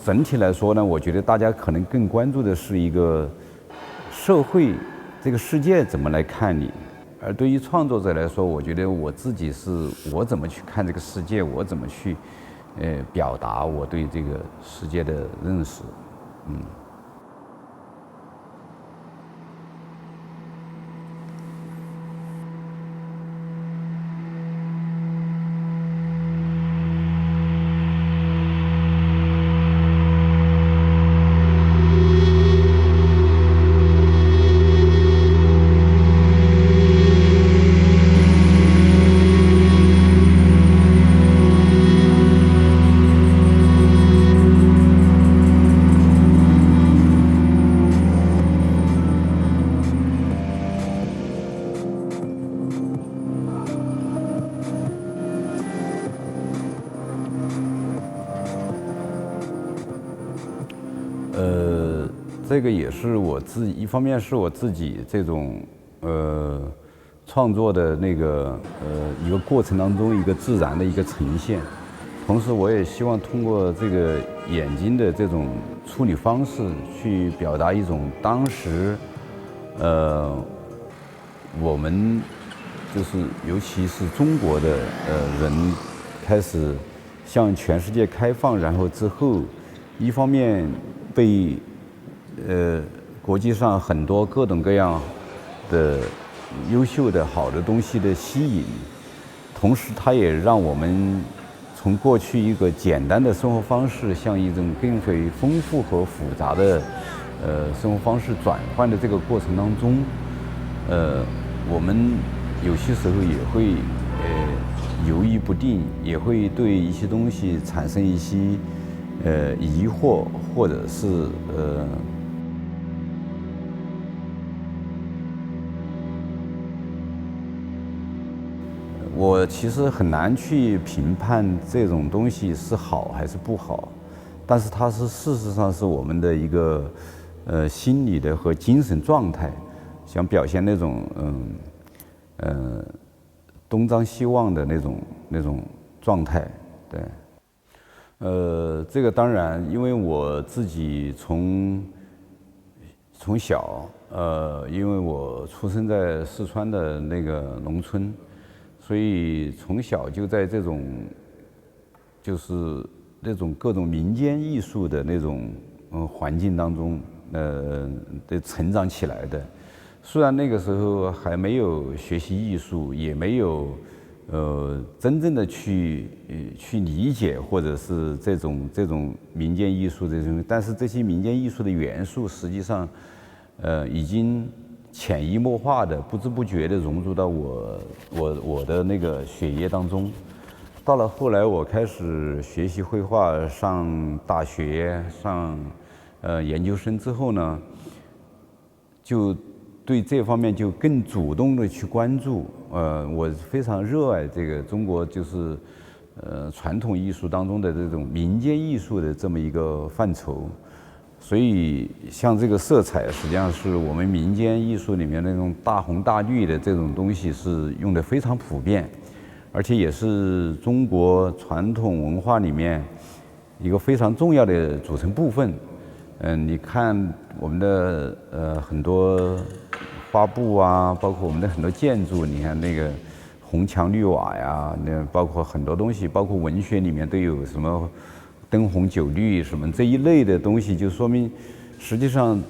整体来说呢，我觉得大家可能更关注的是一个社会这个世界怎么来看你，而对于创作者来说，我觉得我自己是我怎么去看这个世界，我怎么去表达我对这个世界的认识，这个也是我自己，一方面是我自己这种创作的那个一个过程当中一个自然的一个呈现，同时我也希望通过这个眼睛的这种处理方式去表达一种当时我们就是尤其是中国的人开始向全世界开放，然后之后一方面被国际上很多各种各样的优秀的好的东西的吸引，同时它也让我们从过去一个简单的生活方式向一种更为丰富和复杂的生活方式转换的这个过程当中，我们有些时候也会犹豫不定，也会对一些东西产生一些疑惑，或者是我其实很难去评判这种东西是好还是不好，但是它是事实上是我们的一个心理的和精神状态，想表现那种东张西望的那种状态，对。这个当然，因为我自己从小，因为我出生在四川的那个农村。所以从小就在这种，就是那种各种民间艺术的那种环境当中，的成长起来的。虽然那个时候还没有学习艺术，也没有真正的去理解或者是这种民间艺术这种，但是这些民间艺术的元素实际上已经潜移默化的、不知不觉的融入到我的那个血液当中。到了后来，我开始学习绘画，上大学、上研究生之后呢，就对这方面就更主动的去关注。我非常热爱这个中国就是传统艺术当中的这种民间艺术的这么一个范畴。所以，像这个色彩，实际上是我们民间艺术里面那种大红大绿的这种东西是用的非常普遍，而且也是中国传统文化里面一个非常重要的组成部分。你看我们的很多花布啊，包括我们的很多建筑，你看那个红墙绿瓦呀，那包括很多东西，包括文学里面都有什么灯红酒绿什么这一类的东西，就说明实际上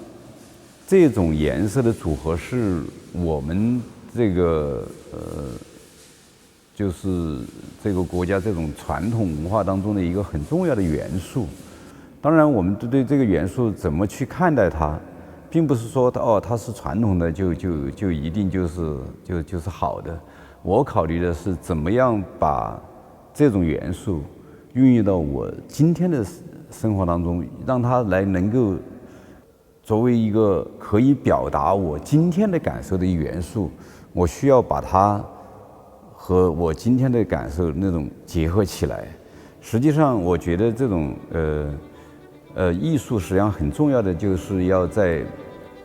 这种颜色的组合是我们这个就是这个国家这种传统文化当中的一个很重要的元素。当然，我们对这个元素怎么去看待它，并不是说它是传统的就一定就是好的。我考虑的是怎么样把这种元素运用到我今天的生活当中，让它来能够作为一个可以表达我今天的感受的元素，我需要把它和我今天的感受那种结合起来。实际上，我觉得这种艺术实际上很重要的就是要在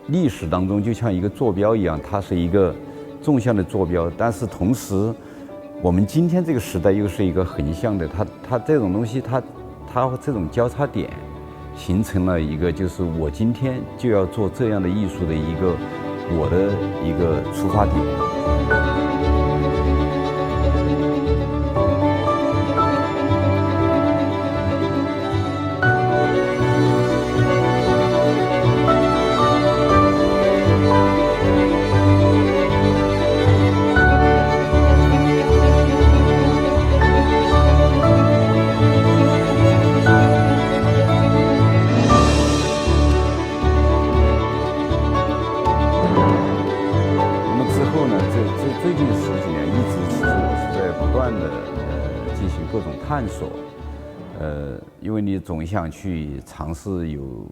历史当中，就像一个坐标一样，它是一个纵向的坐标，但是同时我们今天这个时代又是一个横向的，它这种东西，它这种交叉点，形成了一个就是我今天就要做这样的艺术的我的一个出发点。最近10几年，一直其实我是在不断的进行各种探索，因为你总想去尝试有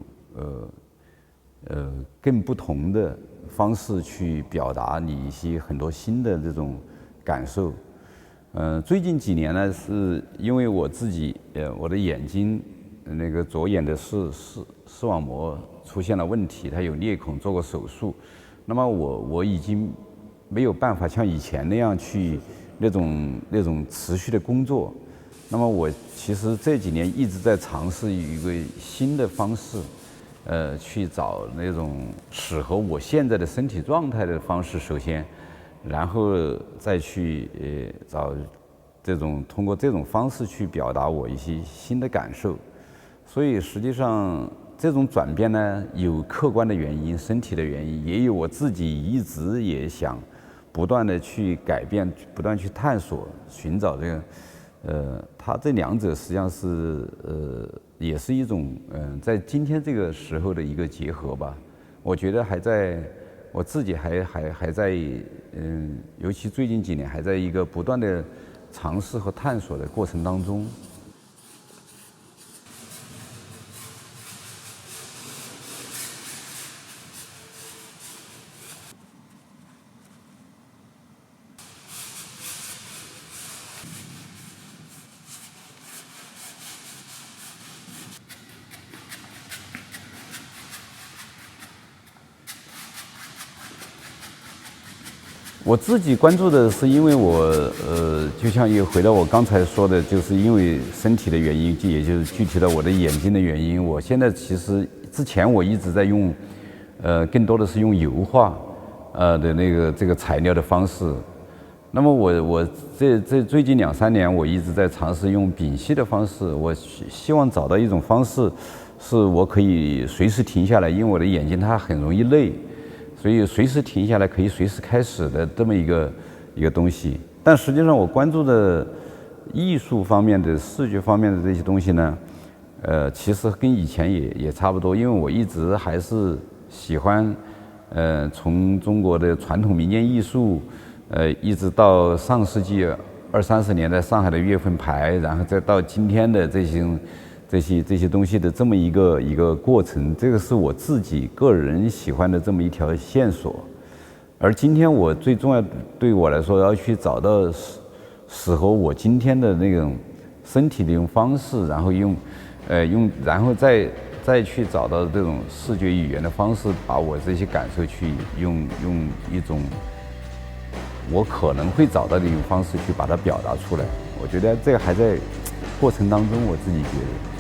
更不同的方式去表达你一些很多新的这种感受。最近几年呢，是因为我自己我的眼睛那个左眼的视网膜出现了问题，它有裂孔，做过手术。那么我已经没有办法像以前那样去那种持续的工作。那么我其实这几年一直在尝试一个新的方式，去找那种适合我现在的身体状态的方式，首先，然后再去找通过这种方式去表达我一些新的感受。所以实际上这种转变呢，有客观的原因，身体的原因，也有我自己一直也想不断的去改变，不断去探索，寻找这个，它这两者实际上是也是一种在今天这个时候的一个结合吧。我觉得我自己还在尤其最近几年还在一个不断的尝试和探索的过程当中。我自己关注的是，因为就像又回到我刚才说的，就是因为身体的原因，也就是具体到我的眼睛的原因。我现在其实之前我一直在用，更多的是用油画，的这个材料的方式。那么我这最近2、3年，我一直在尝试用丙烯的方式。我希望找到一种方式，是我可以随时停下来，因为我的眼睛它很容易累。所以随时停下来，可以随时开始的这么一个东西。但实际上，我关注的艺术方面的、视觉方面的这些东西呢，其实跟以前也差不多。因为我一直还是喜欢，从中国的传统民间艺术，一直到上世纪20、30年代上海的月份牌，然后再到今天的这些东西的这么一个过程，这个是我自己个人喜欢的这么一条线索。而今天我最重要对我来说，要去找到适合我今天的那种身体的一种方式，然后然后再去找到这种视觉语言的方式，把我这些感受去用一种我可能会找到的一种方式去把它表达出来。我觉得这个还在过程当中，我自己觉得。